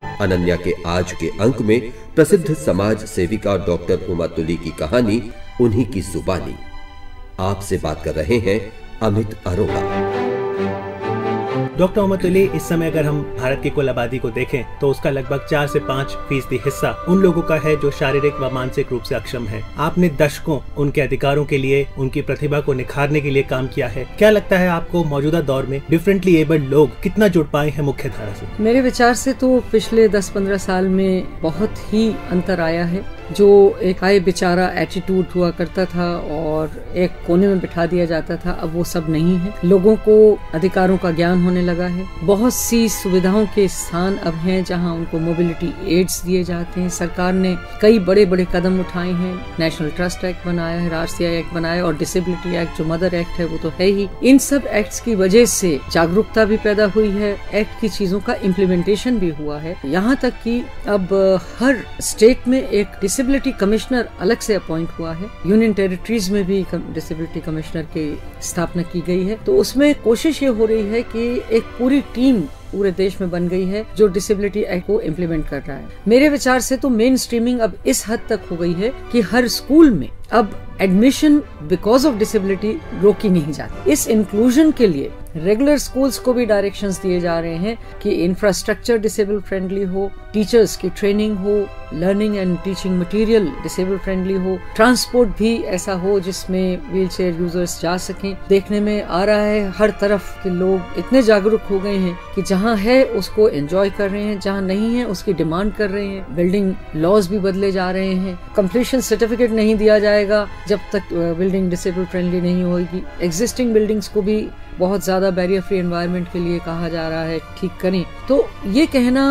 अनन्या के आज के अंक में प्रसिद्ध समाज सेविका डॉक्टर उमा तुली की कहानी उन्हीं की जुबानी। आपसे बात कर रहे हैं अमित अरोड़ा। डॉक्टर उमा तुली, इस समय अगर हम भारत की कुल आबादी को देखें तो उसका लगभग 4 से 5% हिस्सा उन लोगों का है जो शारीरिक व मानसिक रूप से अक्षम है। आपने दशकों उनके अधिकारों के लिए, उनकी प्रतिभा को निखारने के लिए काम किया है। क्या लगता है आपको मौजूदा दौर में डिफरेंटली एबल्ड लोग कितना जुड़ पाए हैं मुख्य धारा से? मेरे विचार से तो पिछले 10-15 साल में बहुत ही अंतर आया है। जो एक आए बेचारा एटीट्यूड हुआ करता था और एक कोने में बिठा दिया जाता था, अब वो सब नहीं है। लोगों को अधिकारों का ज्ञान होने लगा है। बहुत सी सुविधाओं के स्थान अब हैं जहां उनको मोबिलिटी एड्स दिए जाते हैं। सरकार ने कई बड़े बड़े कदम उठाए हैं। नेशनल ट्रस्ट एक्ट बनाया है, राष्ट्रीय एक्ट बनाया और डिसेबिलिटी एक्ट जो मदर एक्ट है वो तो है ही। इन सब एक्ट्स की वजह से जागरूकता भी पैदा हुई है, एक्ट की चीजों का इम्प्लीमेंटेशन भी हुआ है। यहाँ तक कि अब हर स्टेट में एक डिसेबिलिटी कमिश्नर अलग से अपॉइंट हुआ है। यूनियन टेरिटरीज में भी डिसेबिलिटी कमिश्नर की स्थापना की गई है। तो उसमें कोशिश ये हो रही है कि एक पूरी टीम पूरे देश में बन गई है जो डिसेबिलिटी एक्ट को इम्प्लीमेंट कर रहा है। मेरे विचार से तो मेन स्ट्रीमिंग अब इस हद तक हो गई है कि हर स्कूल में अब एडमिशन बिकॉज ऑफ डिसेबिलिटी रोकी नहीं जाती। इस इंक्लूजन के लिए रेगुलर स्कूल्स को भी डायरेक्शंस दिए जा रहे हैं कि इंफ्रास्ट्रक्चर डिसेबल फ्रेंडली हो, टीचर्स की ट्रेनिंग हो, learning and teaching material disable friendly हो, ट्रांसपोर्ट भी ऐसा हो जिसमें व्हीलचेयर यूजर्स जा सकें। देखने में आ रहा है हर तरफ के लोग इतने जागरूक हो गए हैं कि जहाँ है उसको एंजॉय कर रहे हैं, जहाँ नहीं है उसकी डिमांड कर रहे हैं। बिल्डिंग लॉज भी बदले जा रहे हैं। कंप्लीशन सर्टिफिकेट नहीं दिया जाएगा जब तक बिल्डिंग डिसेबल फ्रेंडली नहीं होगी। एग्जिस्टिंग बिल्डिंग्स को भी बहुत ज्यादा बैरियर फ्री एनवायरनमेंट के लिए कहा जा रहा है ठीक करें। तो ये कहना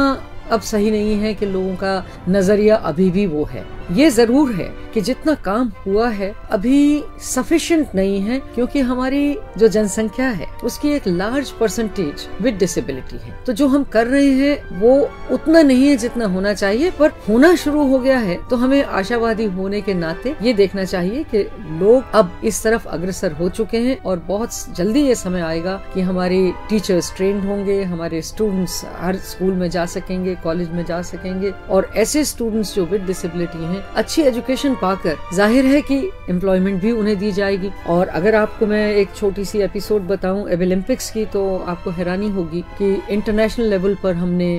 अब सही नहीं है कि लोगों का नजरिया अभी भी वो है। ये जरूर है कि जितना काम हुआ है अभी सफिशिएंट नहीं है, क्योंकि हमारी जो जनसंख्या है उसकी एक लार्ज परसेंटेज विद डिसेबिलिटी है। तो जो हम कर रहे हैं वो उतना नहीं है जितना होना चाहिए, पर होना शुरू हो गया है। तो हमें आशावादी होने के नाते ये देखना चाहिए कि लोग अब इस तरफ अग्रसर हो चुके हैं और बहुत जल्दी ये समय आएगा कि हमारे टीचर्स ट्रेंड होंगे, हमारे स्टूडेंट्स हर स्कूल में जा सकेंगे, कॉलेज में जा सकेंगे और ऐसे स्टूडेंट्स जो विद डिसेबिलिटी हैं अच्छी एजुकेशन पाकर जाहिर है कि एम्प्लॉयमेंट भी उन्हें दी जाएगी। और अगर आपको मैं एक छोटी सी एपिसोड बताऊं एबिलिम्पिक्स की, तो आपको हैरानी होगी कि इंटरनेशनल लेवल पर हमने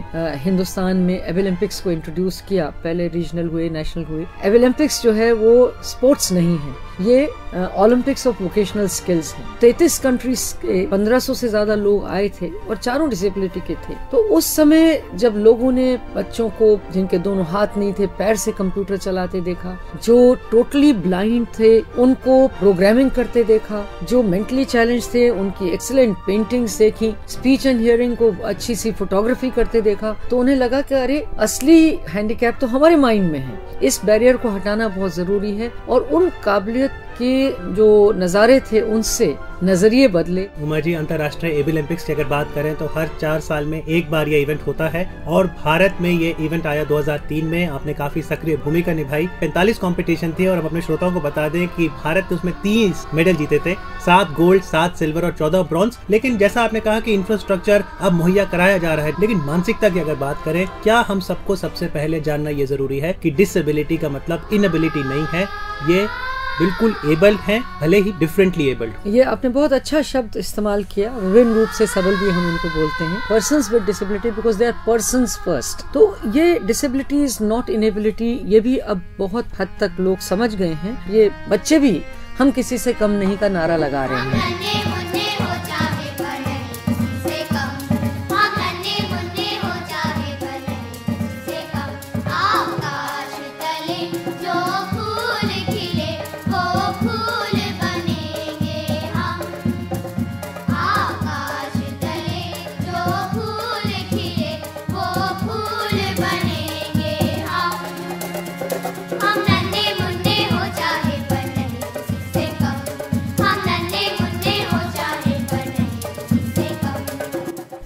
हिंदुस्तान में एबिलिम्पिक्स को इंट्रोड्यूस किया। पहले रीजनल हुए, नेशनल हुए। एबिलिम्पिक्स जो है वो स्पोर्ट्स नहीं है, ये ओलंपिक्स ऑफ वोकेशनल स्किल्स है। 33 कंट्रीज के 1500 से ज्यादा लोग आए थे और चारों डिसेबिलिटी के थे। तो उस समय जब लोगों ने बच्चों को जिनके दोनों हाथ नहीं थे पैर से कंप्यूटर चलाते देखा, जो टोटली ब्लाइंड थे उनको प्रोग्रामिंग करते देखा, जो मेंटली चैलेंज थे उनकी एक्सीलेंट पेंटिंग्स देखी, स्पीच एंड हियरिंग को अच्छी सी फोटोग्राफी करते देखा, तो उन्हें लगा कि अरे असली हैंडीकैप तो हमारे माइंड में है। इस बैरियर को हटाना बहुत जरूरी है और उन काबिलियत के जो नजारे थे उनसे नजरिए बदले। उमा जी, अंतर्राष्ट्रीय एबिलिम्पिक्स की अगर बात करें तो हर 4 साल में एक बार ये इवेंट होता है और भारत में ये इवेंट आया 2003 में। आपने काफी सक्रिय भूमिका निभाई। 45 कंपटीशन थे और हम अपने श्रोताओं को बता दें कि भारत ने उसमें 30 मेडल जीते थे, 7 गोल्ड, 7 सिल्वर और 14 ब्रॉन्ज। लेकिन जैसा आपने कहा कि इंफ्रास्ट्रक्चर अब मुहैया कराया जा रहा है, लेकिन मानसिकता की अगर बात करें, क्या हम सबको सबसे पहले जानना ये जरूरी है कि डिसेबिलिटी का मतलब इनएबिलिटी नहीं है, ये बिल्कुल एबल्ड हैं, भले ही डिफरेंटली एबल्ड। ये आपने बहुत अच्छा शब्द इस्तेमाल किया, विभिन्न रूप से सबल भी हम इनको बोलते हैं। Persons with disability because they are persons first. तो ये डिसेबिलिटी इज नॉट इनेबिलिटी, ये भी अब बहुत हद तक लोग समझ गए हैं। ये बच्चे भी हम किसी से कम नहीं का नारा लगा रहे हैं।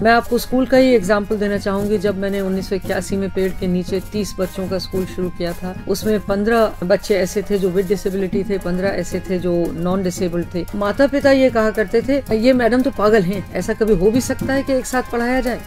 मैं आपको स्कूल का ही एग्जाम्पल देना चाहूंगी। जब मैंने 1981 में पेड़ के नीचे 30 बच्चों का स्कूल शुरू किया था, उसमें 15 बच्चे ऐसे थे जो विद डिसेबिलिटी थे, 15 ऐसे थे जो नॉन डिसेबल्ड थे। माता पिता ये कहा करते थे, ये मैडम तो पागल हैं, ऐसा कभी हो भी सकता है कि एक साथ पढ़ाया जाए।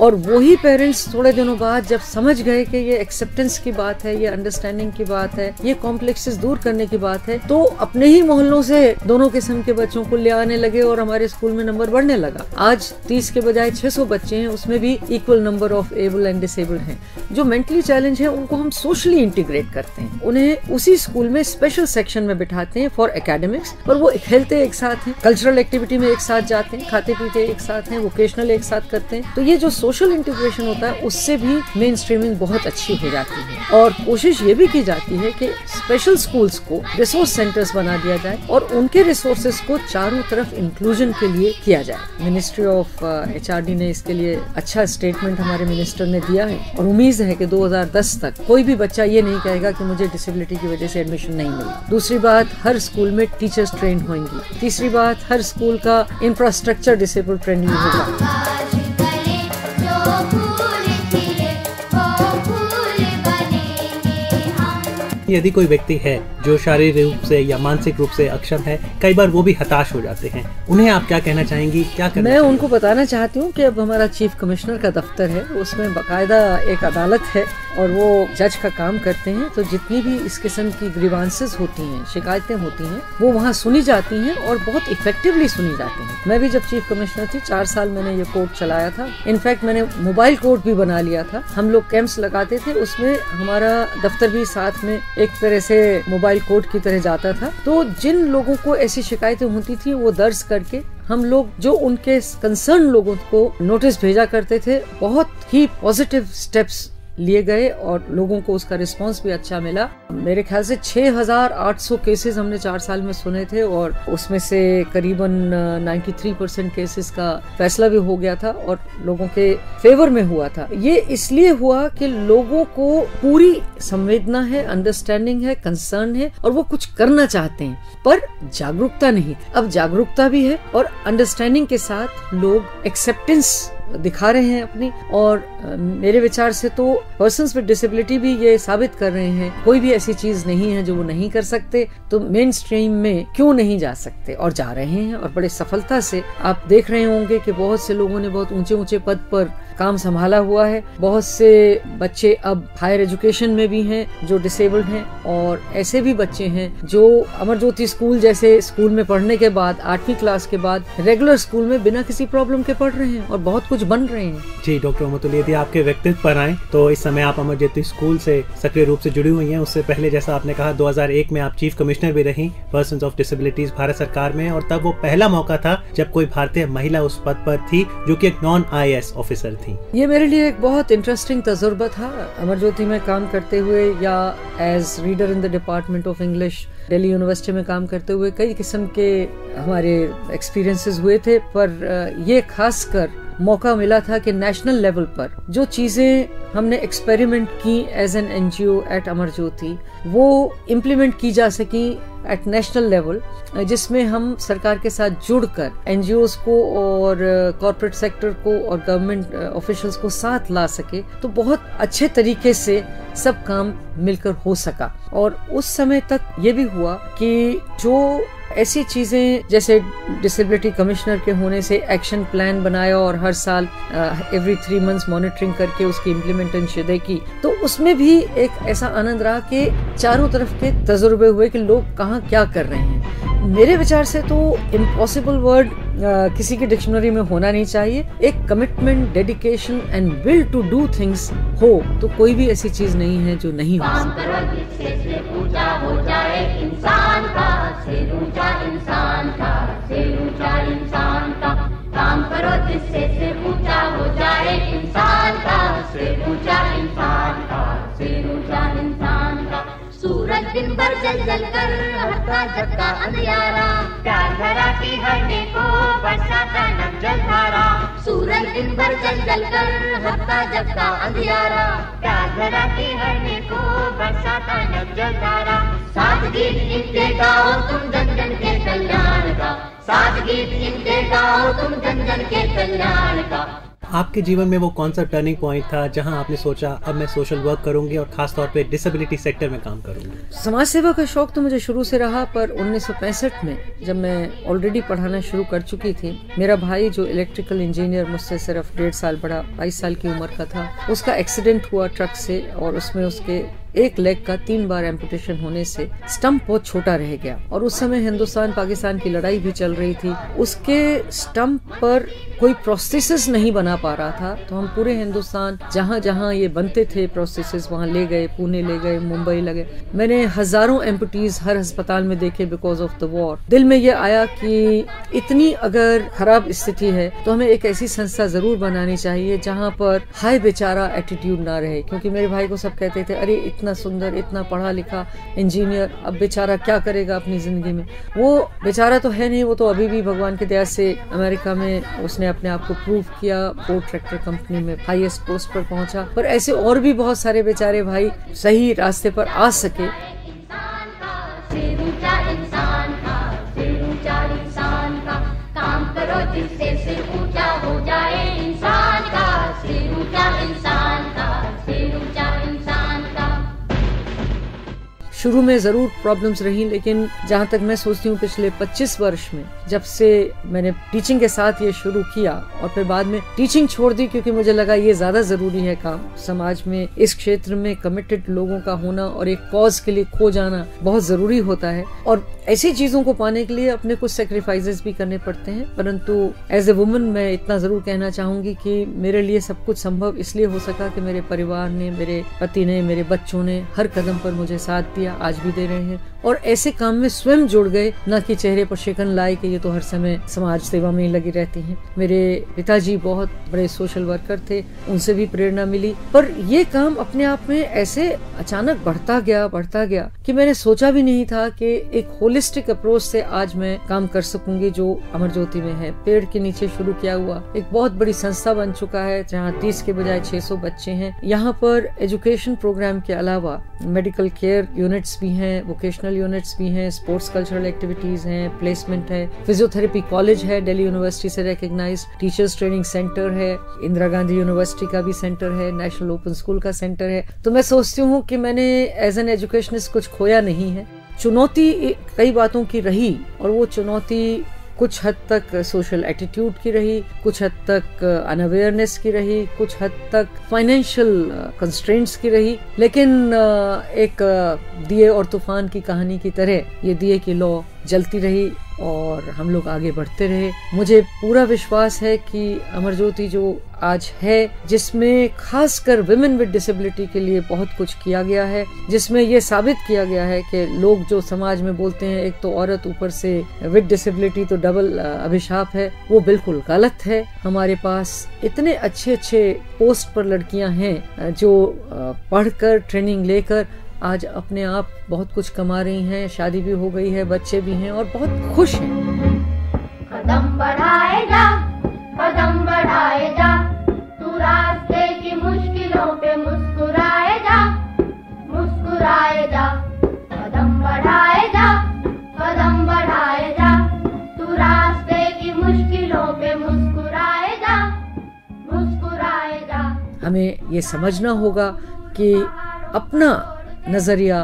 और वही पेरेंट्स थोड़े दिनों बाद जब समझ गए कि ये एक्सेप्टेंस की बात है, ये अंडरस्टैंडिंग की बात है, ये कॉम्प्लेक्सेस दूर करने की बात है, तो अपने ही मोहल्लों से दोनों किस्म के बच्चों को ले आने लगे और हमारे स्कूल में नंबर बढ़ने लगा। आज 30 के बजाय 600 बच्चे हैं, उसमें भी equal number of able and disabled हैं। जो मेंटली चैलेंज है उनको हम सोशली इंटीग्रेट करते हैं, उन्हें उसी स्कूल में स्पेशल सेक्शन में बिठाते हैं फॉर एकेडमिक्स, और वो खेलते एक साथ हैं, कल्चरल एक्टिविटी में एक साथ जाते हैं, खाते पीते एक साथ हैं, वोकेशनल एक साथ करते हैं। तो ये जो सोशल इंटीग्रेशन होता है उससे भी मेन स्ट्रीमिंग बहुत अच्छी हो जाती है। और कोशिश ये भी की जाती है कि स्पेशल स्कूल्स को रिसोर्स सेंटर्स बना दिया जाए और उनके रिसोर्सेज को चारों तरफ इंक्लूजन के लिए किया जाए। मिनिस्ट्री ऑफ HRD ने इसके लिए अच्छा स्टेटमेंट हमारे मिनिस्टर ने दिया है और उम्मीद है कि 2010 तक कोई भी बच्चा ये नहीं कहेगा कि मुझे डिसेबिलिटी की वजह से एडमिशन नहीं मिली। दूसरी बात, हर स्कूल में टीचर्स ट्रेन होंगी। तीसरी बात, हर स्कूल का इंफ्रास्ट्रक्चर डिसेबल फ्रेंडली होगा। यदि कोई व्यक्ति है जो शारीरिक रूप से या मानसिक रूप से अक्षम है, कई बार वो भी हताश हो जाते हैं, उन्हें आप क्या कहना चाहेंगी, क्या करना मैं उनको बताना चाहती हूँ कि अब हमारा चीफ कमिश्नर का दफ्तर है, उसमें बाकायदा एक अदालत है और वो जज का काम करते हैं। तो जितनी भी इस किस्म की ग्रीवांसेस होती हैं, शिकायतें होती हैं, वो वहाँ सुनी जाती हैं और बहुत इफेक्टिवली सुनी जाती हैं। मैं भी जब चीफ कमिश्नर थी 4 साल मैंने ये कोर्ट चलाया था। इनफैक्ट मैंने मोबाइल कोर्ट भी बना लिया था। हम लोग कैंप्स लगाते थे, उसमें हमारा दफ्तर भी साथ में एक तरह से मोबाइल कोर्ट की तरह जाता था। तो जिन लोगों को ऐसी शिकायतें होती थी वो दर्ज करके हम लोग जो उनके कंसर्न लोगों को नोटिस भेजा करते थे, बहुत ही पॉजिटिव स्टेप्स लिए गए और लोगों को उसका रिस्पांस भी अच्छा मिला। मेरे ख्याल से 6800 केसेस हमने 4 साल में सुने थे और उसमें से करीबन 93% केसेस का फैसला भी हो गया था और लोगों के फेवर में हुआ था। ये इसलिए हुआ कि लोगों को पूरी संवेदना है, अंडरस्टैंडिंग है, कंसर्न है और वो कुछ करना चाहते हैं, पर जागरूकता नहीं। अब जागरूकता भी है और अंडरस्टैंडिंग के साथ लोग एक्सेप्टेंस दिखा रहे हैं अपनी। और मेरे विचार से तो पर्सन्स विद डिसेबिलिटी भी ये साबित कर रहे हैं कोई भी ऐसी चीज नहीं है जो वो नहीं कर सकते, तो मेन स्ट्रीम में क्यों नहीं जा सकते, और जा रहे हैं और बड़े सफलता से। आप देख रहे होंगे कि बहुत से लोगों ने बहुत ऊंचे ऊंचे पद पर काम संभाला हुआ है। बहुत से बच्चे अब हायर एजुकेशन में भी हैं जो डिसेबल्ड हैं, और ऐसे भी बच्चे हैं जो अमर ज्योति स्कूल जैसे स्कूल में पढ़ने के बाद 8वीं क्लास के बाद रेगुलर स्कूल में बिना किसी प्रॉब्लम के पढ़ रहे हैं और बहुत कुछ बन रहे हैं। जी डॉक्टर उमतुल्ली, यदि आपके व्यक्तित्व पर आए तो इस समय आप अमर ज्योति स्कूल से सक्रिय रूप से जुड़ी हुई हैं। उससे पहले जैसा आपने कहा 2001 में आप चीफ कमिश्नर भी रही पर्सन्स ऑफ डिसेबिलिटीज भारत सरकार में, और तब वो पहला मौका था जब कोई भारतीय महिला उस पद पर थी जो कि एक नॉन IAS ऑफिसर थी। ये मेरे लिए एक बहुत इंटरेस्टिंग तजुर्बा था अमर ज्योति में काम करते हुए या as reader in the department of English Delhi university में काम करते हुए। कई किस्म के हमारे एक्सपीरियंसेस हुए थे, पर ये खासकर मौका मिला था कि नेशनल लेवल पर जो चीजें हमने एक्सपेरिमेंट की as an NGO eight Amar Jyoti वो इम्प्लीमेंट की जा सकी एट नेशनल लेवल, जिसमें हम सरकार के साथ जुड़कर NGOs को और कॉर्पोरेट सेक्टर को और गवर्नमेंट ऑफिशियल्स को साथ ला सके। तो बहुत अच्छे तरीके से सब काम मिलकर हो सका। और उस समय तक ये भी हुआ कि जो ऐसी चीजें जैसे डिसेबिलिटी कमिश्नर के होने से एक्शन प्लान बनाया और हर साल एवरी 3 मंथ्स मॉनिटरिंग करके उसकी इम्प्लीमेंटेशन की, तो उसमें भी एक ऐसा आनंद रहा कि चारों तरफ के तजुर्बे हुए कि लोग कहाँ क्या कर रहे हैं। मेरे विचार से तो इम्पॉसिबल वर्ड किसी की डिक्शनरी में होना नहीं चाहिए। एक commitment, dedication and will to do things हो तो कोई भी ऐसी चीज नहीं है जो नहीं हो सकती। काम करो जिससे से ऊंचा हो जाए इंसान का, से ऊंचा इंसान का, से ऊंचा इंसान का। सूरज दिन भर जल जल कर हटता झटका अंधियारा, प्यार भरा की हरने को बरसाता नम जलधारा। सूरज दिन भर जल जल कर हटता झटका अंधियारा, प्यार भरा की हरने को बरसाता नम जलधारा। साथ गीत इनके गाओ तुम जन जन के कल्याण का, साथ गीत इनके गाओ तुम जन जन के कल्याण का। आपके जीवन में वो कौन सा टर्निंग पॉइंट था जहां आपने सोचा अब मैं सोशल वर्क करूंगी और खास तौर पे डिसेबिलिटी सेक्टर में काम करूंगी? समाज सेवा का शौक तो मुझे शुरू से रहा, पर 1965 में जब मैं ऑलरेडी पढ़ाना शुरू कर चुकी थी, मेरा भाई जो इलेक्ट्रिकल इंजीनियर मुझसे सिर्फ 1.5 साल बड़ा, 22 साल की उम्र का था, उसका एक्सीडेंट हुआ ट्रक से और उसमें उसके एक लेग का 3 बार एम्पुटेशन होने से स्टंप बहुत छोटा रह गया। और उस समय हिंदुस्तान पाकिस्तान की लड़ाई भी चल रही थी। उसके स्टंप पर कोई प्रोस्थेसिस नहीं बना पा रहा था, तो हम पूरे हिंदुस्तान जहाँ जहाँ ये बनते थे प्रोस्थेसिस वहाँ ले गए, पुणे ले गए, मुंबई ले गए। मैंने हजारों एम्पुटीज हर अस्पताल में देखे बिकॉज ऑफ द वॉर। दिल में ये आया कि इतनी अगर खराब स्थिति है तो हमें एक ऐसी संस्था जरूर बनानी चाहिए जहाँ पर हाय बेचारा एटीट्यूड ना रहे, क्योंकि मेरे भाई को सब कहते थे अरे इतना सुंदर, इतना पढ़ा लिखा इंजीनियर, अब बेचारा क्या करेगा अपनी जिंदगी में। वो बेचारा तो है नहीं, वो तो अभी भी भगवान की दया से अमेरिका में उसने अपने आप को प्रूव किया, फोर्ड ट्रैक्टर कंपनी में हाईएस्ट पोस्ट पर पहुंचा। पर ऐसे और भी बहुत सारे बेचारे भाई सही रास्ते पर आ सके। काम करो जिससे सिर ऊंचा हो जाए इंसान का, सिर ऊंचा इंसान का, सिर ऊंचा इंसान का। शुरू में जरूर प्रॉब्लम्स रही, लेकिन जहाँ तक मैं सोचती हूँ पिछले 25 वर्ष में जब से मैंने टीचिंग के साथ ये शुरू किया और फिर बाद में टीचिंग छोड़ दी, क्योंकि मुझे लगा ये ज्यादा जरूरी है काम समाज में। इस क्षेत्र में कमिटेड लोगों का होना और एक कॉज के लिए खो जाना बहुत जरूरी होता है, और ऐसी चीजों को पाने के लिए अपने कुछ सेक्रीफाइसेस भी करने पड़ते हैं। परंतु एज ए वुमन मैं इतना जरूर कहना चाहूंगी कि मेरे लिए सब कुछ संभव इसलिए हो सका कि मेरे परिवार ने, मेरे पति ने, मेरे बच्चों ने हर कदम पर मुझे साथ दिया, आज भी दे रहे हैं, और ऐसे काम में स्वयं जुड़ गए, न कि चेहरे पर शिकन लाए कि ये तो हर समय समाज सेवा में ही लगी रहती हैं। मेरे पिताजी बहुत बड़े सोशल वर्कर थे, उनसे भी प्रेरणा मिली, पर ये काम अपने आप में ऐसे अचानक बढ़ता गया कि मैंने सोचा भी नहीं था कि एक होलिस्टिक अप्रोच से आज मैं काम कर सकूंगी जो अमर ज्योति में है। पेड़ के नीचे शुरू किया हुआ एक बहुत बड़ी संस्था बन चुका है, जहाँ 30 के बजाय 600 बच्चे हैं। यहाँ पर एजुकेशन प्रोग्राम के अलावा मेडिकल केयर यूनिट्स भी हैं, वोकेशनल यूनिट्स भी हैं, स्पोर्ट्स कल्चरल एक्टिविटीज हैं, प्लेसमेंट है, फिजियोथेरेपी कॉलेज है, दिल्ली यूनिवर्सिटी से रिकॉग्नाइज्ड, टीचर्स ट्रेनिंग सेंटर है, इंदिरा गांधी यूनिवर्सिटी का भी सेंटर है, नेशनल ओपन स्कूल का सेंटर है। तो मैं सोचती हूँ कि मैंने एज एन एजुकेशनिस्ट कुछ खोया नहीं है। चुनौती कई बातों की रही, और वो चुनौती कुछ हद तक सोशल एटीट्यूड की रही, कुछ हद तक अनअवेयरनेस की रही, कुछ हद तक फाइनेंशियल कंस्ट्रेंट्स की रही, लेकिन एक दिए और तूफान की कहानी की तरह ये दिए की लौ जलती रही और हम लोग आगे बढ़ते रहे। मुझे पूरा विश्वास है कि अमर ज्योति जो आज है, जिसमें खासकर विमेन विद डिसेबिलिटी के लिए बहुत कुछ किया गया है, जिसमें ये साबित किया गया है कि लोग जो समाज में बोलते हैं एक तो औरत ऊपर से विद डिसेबिलिटी तो डबल अभिशाप है, वो बिल्कुल गलत है। हमारे पास इतने अच्छे पोस्ट पर लड़कियां हैं जो पढ़कर ट्रेनिंग लेकर आज अपने आप बहुत कुछ कमा रही हैं, शादी भी हो गई है, बच्चे भी हैं और बहुत खुश हैं। कदम बढ़ाए जा, कदम बढ़ाए जा, तू रास्ते की मुश्किलों पे मुस्कुराए जा, मुस्कुराए जा। कदम बढ़ाए जा, कदम बढ़ाए जा, तू रास्ते की मुश्किलों पे मुस्कुराए जा, मुस्कुराए जा। हमें ये समझना होगा कि अपना नजरिया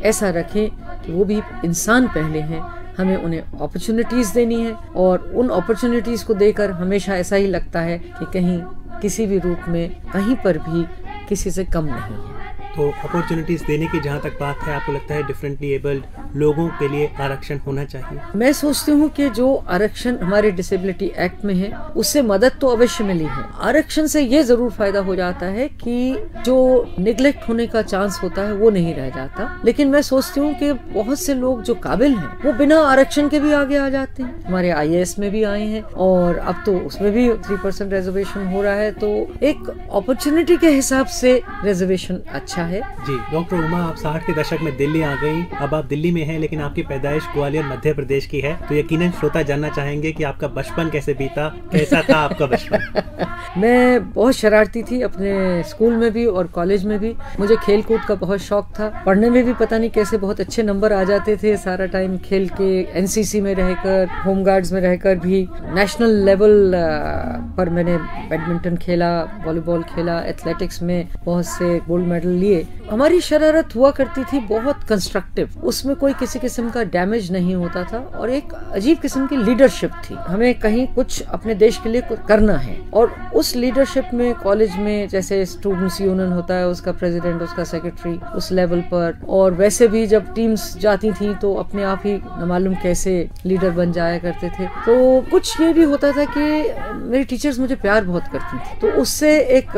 ऐसा रखें कि वो भी इंसान पहले हैं, हमें उन्हें अपॉर्चुनिटीज देनी है, और उन अपॉर्चुनिटीज को देकर हमेशा ऐसा ही लगता है कि कहीं किसी भी रूप में कहीं पर भी किसी से कम नहीं है। तो अपॉर्चुनिटीज देने की जहाँ तक बात है, आपको लगता है डिफरेंटली एबल्ड लोगों के लिए आरक्षण होना चाहिए? मैं सोचती हूँ कि जो आरक्षण हमारे डिसेबिलिटी एक्ट में है उससे मदद तो अवश्य मिली है। आरक्षण से ये जरूर फायदा हो जाता है कि जो निगलेक्ट होने का चांस होता है वो नहीं रह जाता, लेकिन मैं सोचती हूँ कि बहुत से लोग जो काबिल हैं वो बिना आरक्षण के भी आगे आ जाते हैं। हमारे IAS में भी आए हैं और अब तो उसमें भी 3% रिजर्वेशन हो रहा है, तो एक अपॉर्चुनिटी के हिसाब से रिजर्वेशन अच्छा अच्छा है। जी डॉक्टर उमा, आप 60 के दशक में दिल्ली आ गई। अब आप दिल्ली में हैं, लेकिन आपकी पैदाइश ग्वालियर मध्य प्रदेश की है, तो यकीनन श्रोता जानना चाहेंगे कि आपका बचपन कैसे बीता, कैसा था आपका बचपन? मैं बहुत शरारती थी अपने स्कूल में भी और कॉलेज में भी। मुझे खेल कूद का बहुत शौक था। पढ़ने में भी पता नहीं कैसे बहुत अच्छे नंबर आ जाते थे। सारा टाइम खेल के, एनसीसी में रहकर, होम गार्ड्स में रहकर भी नेशनल लेवल पर मैंने बैडमिंटन खेला, वॉलीबॉल खेला, एथलेटिक्स में बहुत से गोल्ड मेडल लिए। हमारी शरारत हुआ करती थी बहुत कंस्ट्रक्टिव, उसमें कोई किसी किस्म का डैमेज नहीं होता था और एक अजीब किस्म की लीडरशिप थी। हमें कहीं कुछ अपने देश के लिए करना है और उस लीडरशिप में कॉलेज में जैसे स्टूडेंट्स यूनियन होता है, उसका प्रेसिडेंट, उसका सेक्रेटरी, उस लेवल पर, और वैसे भी जब टीम्स जाती थी तो अपने आप ही न मालूम कैसे लीडर बन जाया करते थे। तो कुछ ये भी होता था कि मेरी टीचर्स मुझे प्यार बहुत करती थी, तो उससे एक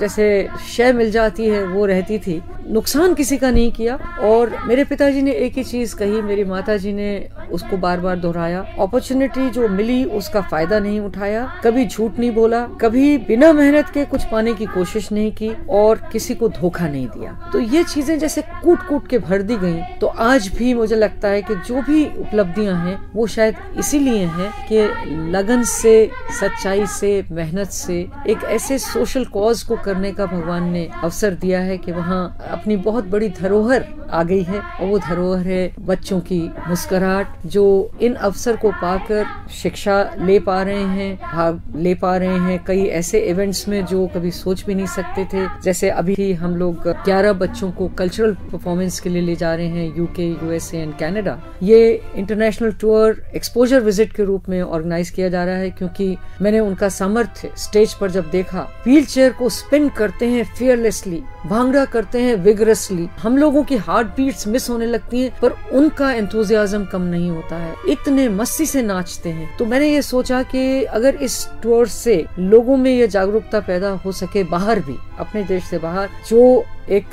जैसे शय मिल जाती है वो रहती थी। नुकसान किसी का नहीं किया और मेरे पिताजी ने एक ही चीज कही, मेरी माताजी ने उसको बार बार दोहराया, अपॉर्चुनिटी जो मिली उसका फायदा नहीं उठाया, कभी झूठ नहीं बोला, कभी बिना मेहनत के कुछ पाने की कोशिश नहीं की और किसी को धोखा नहीं दिया। तो ये चीजें जैसे कूट कूट के भर दी गई। तो आज भी मुझे लगता है कि जो भी उपलब्धियां हैं वो शायद इसीलिए हैं कि लगन से, सच्चाई से, मेहनत से एक ऐसे सोशल कॉज को करने का भगवान ने अवसर दिया है कि वहाँ अपनी बहुत बड़ी धरोहर आ गई है और वो धरोहर है बच्चों की मुस्कुराहट, जो इन अवसर को पाकर शिक्षा ले पा रहे हैं, भाग ले पा रहे हैं कई ऐसे इवेंट्स में जो कभी सोच भी नहीं सकते थे। जैसे अभी हम लोग 11 बच्चों को कल्चरल परफॉर्मेंस के लिए ले जा रहे हैं यूके, यूएसए एंड कनाडा। ये इंटरनेशनल टूर एक्सपोजर विजिट के रूप में ऑर्गेनाइज किया जा रहा है, क्योंकि मैंने उनका सामर्थ्य स्टेज पर जब देखा, व्हील चेयर को स्पिन करते हैं फियरलेसली, भांगड़ा करते हैं विगरसली। हम लोगों की हार्ट बीट्स मिस होने लगती हैं पर उनका एंथुसियाज्म कम नहीं होता है, इतने मस्ती से नाचते हैं। तो मैंने ये सोचा कि अगर इस टूर से लोगों में ये जागरूकता पैदा हो सके, बाहर भी, अपने देश से बाहर, जो एक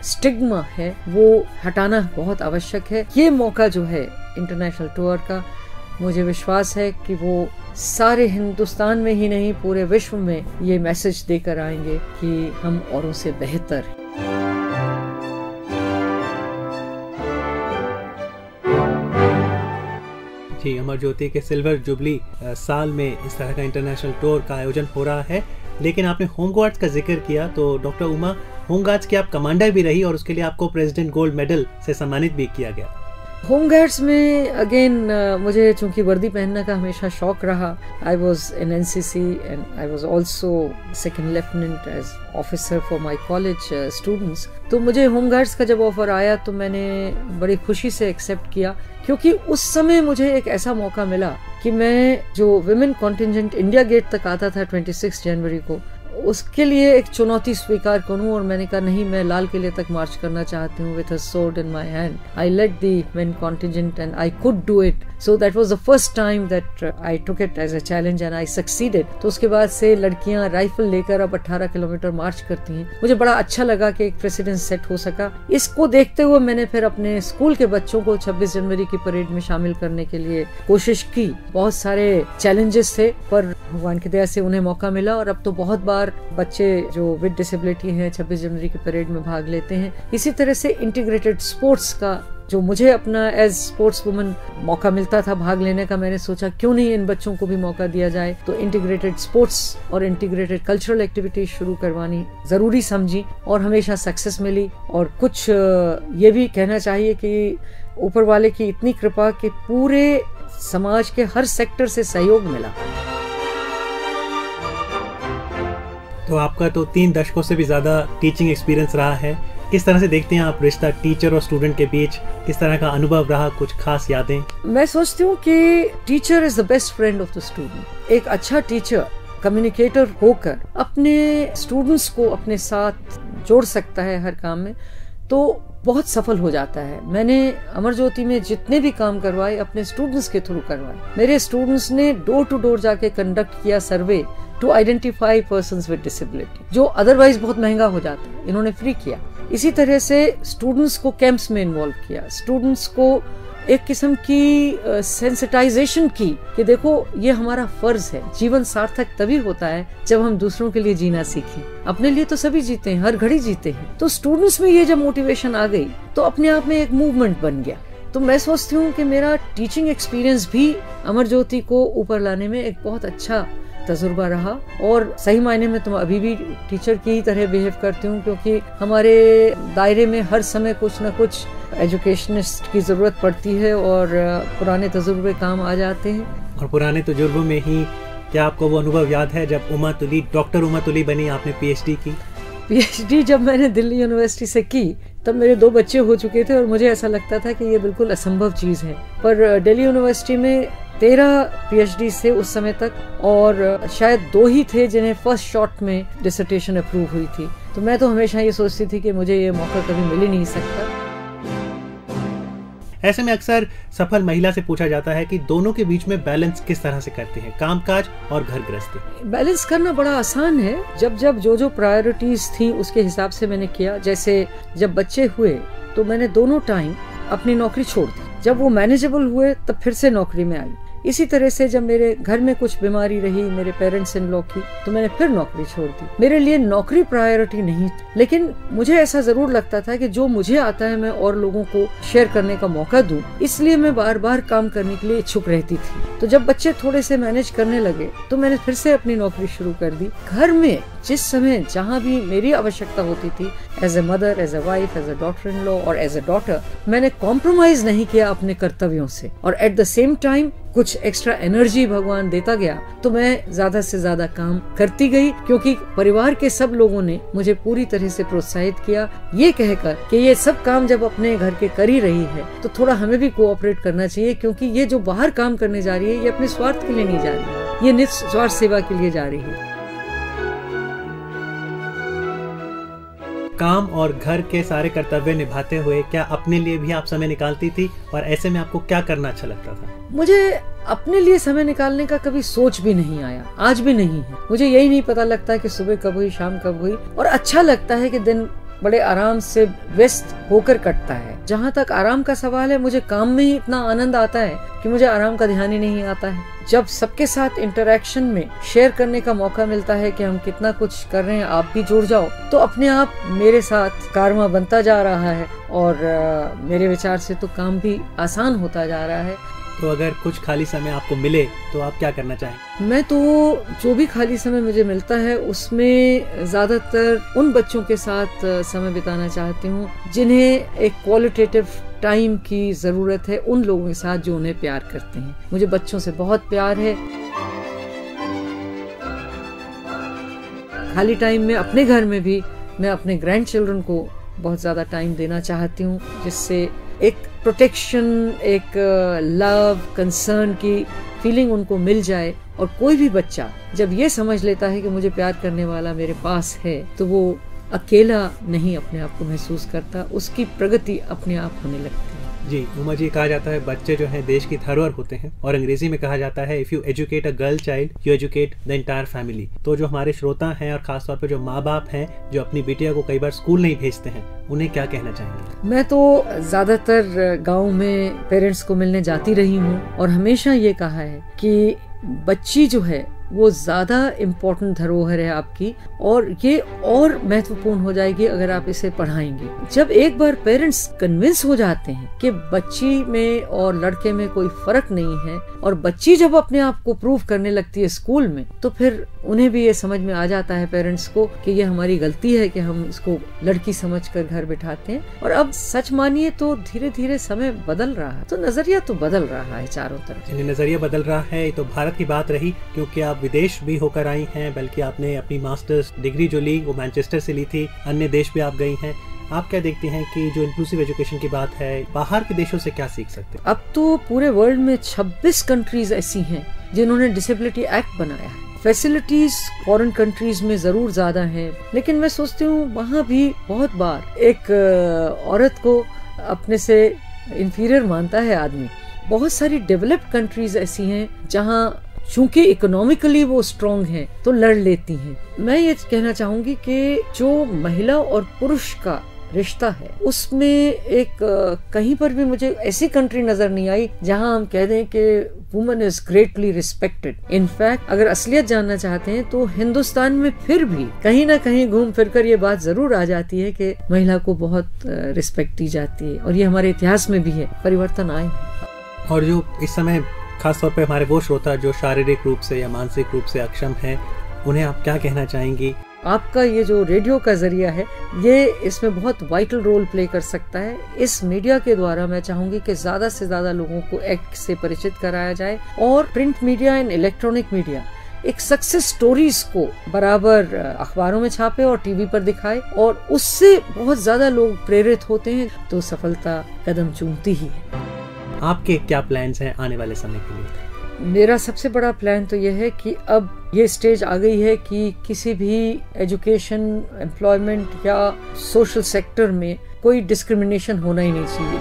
स्टिग्मा है वो हटाना बहुत आवश्यक है। ये मौका जो है इंटरनेशनल टूर का, मुझे विश्वास है कि वो सारे हिंदुस्तान में ही नहीं पूरे विश्व में ये मैसेज देकर आएंगे कि हम औरों से बेहतर हैं। जी, अमर ज्योति के सिल्वर जुबली साल में इस तरह का इंटरनेशनल टूर का आयोजन हो रहा है। लेकिन आपने होम गार्ड्स का जिक्र किया, तो डॉक्टर उमा, होम गार्ड्स की आप कमांडर भी रही और उसके लिए आपको प्रेसिडेंट गोल्ड मेडल से सम्मानित भी किया गया। होम गार्ड्स में अगेन मुझे चूंकि वर्दी पहनने का हमेशा शौक रहा, I was in NCC and I was also second lieutenant as officer for my college students. तो मुझे होम गार्ड्स का जब ऑफर आया तो मैंने बड़ी खुशी से एक्सेप्ट किया, क्योंकि उस समय मुझे एक ऐसा मौका मिला कि मैं जो विमेन कॉन्टिजेंट इंडिया गेट तक आता था 26 जनवरी को, उसके लिए एक चुनौती स्वीकार करूं। और मैंने कहा नहीं, मैं लाल किले तक मार्च करना चाहती हूँ with a sword in my hand. I led the main contingent and I could do it. So that was the first time that I took it as a challenge and I succeeded. तो उसके बाद से लड़कियां rifle लेकर अब 18 kilometre मार्च करती हैं। मुझे बड़ा अच्छा लगा कि एक प्रेसिडेंस सेट हो सका। इसको देखते हुए मैंने फिर अपने स्कूल के बच्चों को 26 जनवरी की परेड में शामिल करने के लिए कोशिश की। बहुत सारे चैलेंजेस थे पर भगवान की दया से उन्हें मौका मिला और अब तो बहुत बार बच्चे जो विद डिसेबिलिटी हैं 26 जनवरी की परेड में भाग लेते हैं। इसी तरह से इंटीग्रेटेड स्पोर्ट्स का जो मुझे अपना एज स्पोर्ट्स वुमन मौका मिलता था भाग लेने का, मैंने सोचा क्यों नहीं इन बच्चों को भी मौका दिया जाए। तो इंटीग्रेटेड स्पोर्ट्स और इंटीग्रेटेड कल्चरल एक्टिविटीज शुरू करवानी जरूरी समझी और हमेशा सक्सेस मिली। और कुछ ये भी कहना चाहिए कि ऊपर वाले की इतनी कृपा कि पूरे समाज के हर सेक्टर से सहयोग मिला। तो आपका तो 3 दशकों से भी ज्यादा टीचिंग एक्सपीरियंस रहा है। किस तरह से देखते हैं आप रिश्ता टीचर और स्टूडेंट के बीच? किस तरह का अनुभव रहा? कुछ खास यादें? मैं सोचती हूँ कि teacher is the best friend of the student. एक अच्छा टीचर कम्युनिकेटर होकर अपने स्टूडेंट्स को अपने साथ जोड़ सकता है हर काम में, तो बहुत सफल हो जाता है। मैंने अमर ज्योति में जितने भी काम करवाए अपने स्टूडेंट्स के थ्रू करवाए। मेरे स्टूडेंट्स ने डोर टू डोर जाके कंडक्ट किया survey to identify persons with disability, जो अदरवाइज बहुत महंगा हो जाता है, इन्होंने फ्री किया। इसी तरह से स्टूडेंट्स को कैंप्स में इन्वॉल्व किया, स्टूडेंट्स को एक किस्म की सेंसिटाइजेशन की कि देखो ये हमारा फर्ज है। जीवन सार्थक तभी होता है जब हम दूसरों के लिए जीना सीखें। अपने लिए तो सभी जीते हैं, हर घड़ी जीते हैं। तो स्टूडेंट्स में ये जब मोटिवेशन आ गई तो अपने आप में एक मूवमेंट बन गया। तो मैं सोचती हूँ कि मेरा टीचिंग एक्सपीरियंस भी अमर ज्योति को ऊपर लाने में एक बहुत अच्छा तजुर्बा रहा। और सही मायने में तुम अभी भी टीचर की ही तरह बिहेव करती हूँ, क्योंकि हमारे दायरे में हर समय कुछ न कुछ एजुकेशनिस्ट की जरूरत पड़ती है और पुराने तजुर्बे काम आ जाते हैं। और पुराने तजुर्बों में ही क्या आपको वो अनुभव याद है जब डॉक्टर उमा तुली बनी, आपने पीएचडी की? पीएचडी जब मैंने दिल्ली यूनिवर्सिटी से की तब मेरे 2 बच्चे हो चुके थे और मुझे ऐसा लगता था कि ये बिल्कुल असंभव चीज है। पर दिल्ली यूनिवर्सिटी में 13 पीएचडी से उस समय तक, और शायद 2 ही थे जिन्हें फर्स्ट शॉट में डिसर्टेशन अप्रूव हुई थी। तो मैं तो हमेशा ये सोचती थी कि मुझे ये मौका कभी मिल ही नहीं सकता। ऐसे में अक्सर सफल महिला से पूछा जाता है कि दोनों के बीच में बैलेंस किस तरह से करते हैं, कामकाज और घर गृहस्थी। बैलेंस करना बड़ा आसान है। जब जो प्रायोरिटीज थी उसके हिसाब से मैंने किया। जैसे जब बच्चे हुए तो मैंने दोनों टाइम अपनी नौकरी छोड़ दी। जब वो मैनेजेबल हुए तब फिर से नौकरी में आई। इसी तरह से जब मेरे घर में कुछ बीमारी रही मेरे पेरेंट्स इन लॉ की, तो मैंने फिर नौकरी छोड़ दी। मेरे लिए नौकरी प्रायोरिटी नहीं थी, लेकिन मुझे ऐसा जरूर लगता था कि जो मुझे आता है मैं और लोगों को शेयर करने का मौका दूं, इसलिए मैं बार बार काम करने के लिए इच्छुक रहती थी। तो जब बच्चे थोड़े से मैनेज करने लगे तो मैंने फिर से अपनी नौकरी शुरू कर दी। घर में जिस समय जहाँ भी मेरी आवश्यकता होती थी, as a mother, as a wife, as a daughter in law और एज ए डॉटर, मैंने कॉम्प्रोमाइज नहीं किया अपने कर्तव्यों से। और एट द सेम टाइम कुछ एक्स्ट्रा एनर्जी भगवान देता गया तो मैं ज्यादा से ज्यादा काम करती गई, क्योंकि परिवार के सब लोगों ने मुझे पूरी तरह से प्रोत्साहित किया, ये कहकर कि ये सब काम जब अपने घर के कर ही रही है तो थोड़ा हमें भी कोऑपरेट करना चाहिए, क्योंकि ये जो बाहर काम करने जा रही है ये अपने स्वार्थ के लिए नहीं जा रही है, ये निस्वार्थ सेवा के लिए जा रही है। काम और घर के सारे कर्तव्य निभाते हुए क्या अपने लिए भी आप समय निकालती थी, और ऐसे में आपको क्या करना अच्छा लगता था? मुझे अपने लिए समय निकालने का कभी सोच भी नहीं आया, आज भी नहीं है। मुझे यही नहीं पता लगता कि सुबह कब हुई, शाम कब हुई, और अच्छा लगता है कि दिन बड़े आराम से व्यस्त होकर कटता है। जहाँ तक आराम का सवाल है, मुझे काम में ही इतना आनंद आता है कि मुझे आराम का ध्यान ही नहीं आता है। जब सबके साथ इंटरेक्शन में शेयर करने का मौका मिलता है कि हम कितना कुछ कर रहे हैं, आप भी जुड़ जाओ, तो अपने आप मेरे साथ कारवां बनता जा रहा है और मेरे विचार से तो काम भी आसान होता जा रहा है। तो अगर कुछ खाली समय आपको मिले तो आप क्या करना चाहें? मैं तो जो भी खाली समय मुझे मिलता है उसमें ज्यादातर उन बच्चों के साथ समय बिताना चाहती हूँ जिन्हें एक क्वालिटेटिव टाइम की जरूरत है, उन लोगों के साथ जो उन्हें प्यार करते हैं। मुझे बच्चों से बहुत प्यार है। खाली टाइम में अपने घर में भी मैं अपने ग्रैंड चिल्ड्रन को बहुत ज्यादा टाइम देना चाहती हूँ, जिससे एक प्रोटेक्शन, एक लव, कंसर्न की फीलिंग उनको मिल जाए। और कोई भी बच्चा जब ये समझ लेता है कि मुझे प्यार करने वाला मेरे पास है, तो वो अकेला नहीं अपने आप को महसूस करता, उसकी प्रगति अपने आप होने लगती है। जी उमा जी, कहा जाता है बच्चे जो हैं देश की धरोहर होते हैं, और अंग्रेजी में कहा जाता है if you educate a girl child you educate the entire family. तो जो हमारे श्रोता हैं और खासतौर पर जो माँ बाप हैं जो अपनी बेटियों को कई बार स्कूल नहीं भेजते हैं, उन्हें क्या कहना चाहेंगे? मैं तो ज्यादातर गाँव में पेरेंट्स को मिलने जाती रही हूँ और हमेशा ये कहा है कि बच्ची जो है वो ज्यादा इम्पोर्टेंट धरोहर है आपकी, और ये और महत्वपूर्ण हो जाएगी अगर आप इसे पढ़ाएंगे। जब एक बार पेरेंट्स कन्विंस हो जाते हैं कि बच्ची में और लड़के में कोई फर्क नहीं है, और बच्ची जब अपने आप को प्रूव करने लगती है स्कूल में, तो फिर उन्हें भी ये समझ में आ जाता है पेरेंट्स को कि ये हमारी गलती है कि हम इसको लड़की समझकर घर बिठाते हैं। और अब सच मानिए तो धीरे धीरे समय बदल रहा है, तो नजरिया तो बदल रहा है चारों तरफ। नजरिया बदल रहा है, तो भारत की बात रही, क्योंकि आप विदेश भी होकर आई हैं, बल्कि आपने अपनी मास्टर्स डिग्री जो ली वो मैनचेस्टर से ली थी, अन्य देश भी आप गई हैं। आप क्या देखती हैं कि जो इंक्लूसिव एजुकेशन की बात है, बाहर के देशों से क्या सीख सकते हैं? अब तो पूरे वर्ल्ड में 26 कंट्रीज ऐसी हैं जिन्होंने डिसेबिलिटी एक्ट बनाया है। फैसिलिटीज फॉरेन कंट्रीज में जरूर ज्यादा हैं, लेकिन मैं सोचती हूँ वहाँ भी बहुत बार एक औरत को अपने से इंफीरियर मानता है आदमी। बहुत सारी डेवलप्ड कंट्रीज ऐसी हैं जहाँ चूंकि इकोनॉमिकली वो स्ट्रॉन्ग हैं तो लड़ लेती हैं। मैं ये कहना चाहूंगी कि जो महिला और पुरुष का रिश्ता है उसमें एक कहीं पर भी मुझे ऐसी कंट्री नजर नहीं आई जहां हम कह दें कि woman is greatly respected. In fact अगर असलियत जानना चाहते हैं तो हिंदुस्तान में फिर भी कहीं ना कहीं घूम फिर कर ये बात जरूर आ जाती है कि महिला को बहुत रिस्पेक्ट दी जाती है, और ये हमारे इतिहास में भी है, परिवर्तन आए हैं। और जो इस समय खासतौर पे हमारे वो श्रोता जो शारीरिक रूप से या मानसिक रूप से अक्षम हैं, उन्हें आप क्या कहना चाहेंगी? आपका ये जो रेडियो का जरिया है ये इसमें बहुत वाइटल रोल प्ले कर सकता है। इस मीडिया के द्वारा मैं चाहूंगी कि ज्यादा से ज्यादा लोगों को एक्ट से परिचित कराया जाए, और print media and electronic media एक सक्सेस स्टोरीज को बराबर अखबारों में छापे और टीवी पर दिखाए, और उससे बहुत ज्यादा लोग प्रेरित होते हैं तो सफलता कदम चूमती ही है। आपके क्या प्लान्स हैं आने वाले समय के लिए? मेरा सबसे बड़ा प्लान तो यह है कि अब ये स्टेज आ गई है कि किसी भी एजुकेशन, एम्प्लॉयमेंट या सोशल सेक्टर में कोई डिस्क्रिमिनेशन होना ही नहीं चाहिए।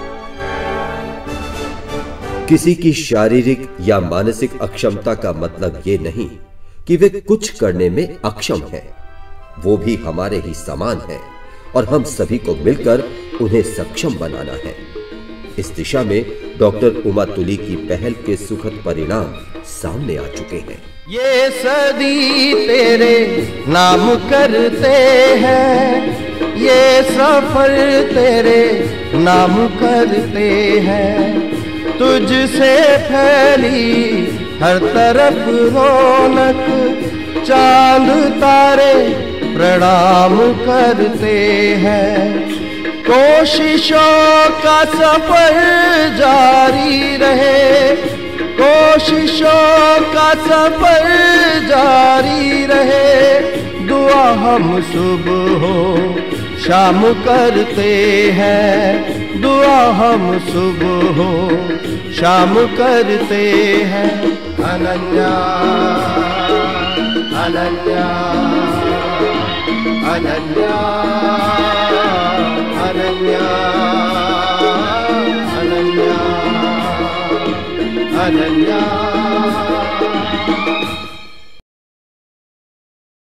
किसी की शारीरिक या मानसिक अक्षमता का मतलब ये नहीं कि वे कुछ करने में अक्षम हैं। वो भी हमारे ही समान हैं और हम सभी को मिलकर उन्हें सक्षम बनाना है। इस दिशा में डॉक्टर उमा तुली की पहल के सुखद परिणाम सामने आ चुके हैं। ये सदी तेरे नाम करते हैं, ये सफर तेरे नाम करते हैं। तुझसे फैली हर तरफ रौनक, चांद तारे प्रणाम करते हैं। कोशिशों का सफर जारी रहे, कोशिशों का सफर जारी रहे। दुआ हम सुबह शाम करते हैं, दुआ हम सुबह शाम करते हैं। अनन्या अनन्या अनन्या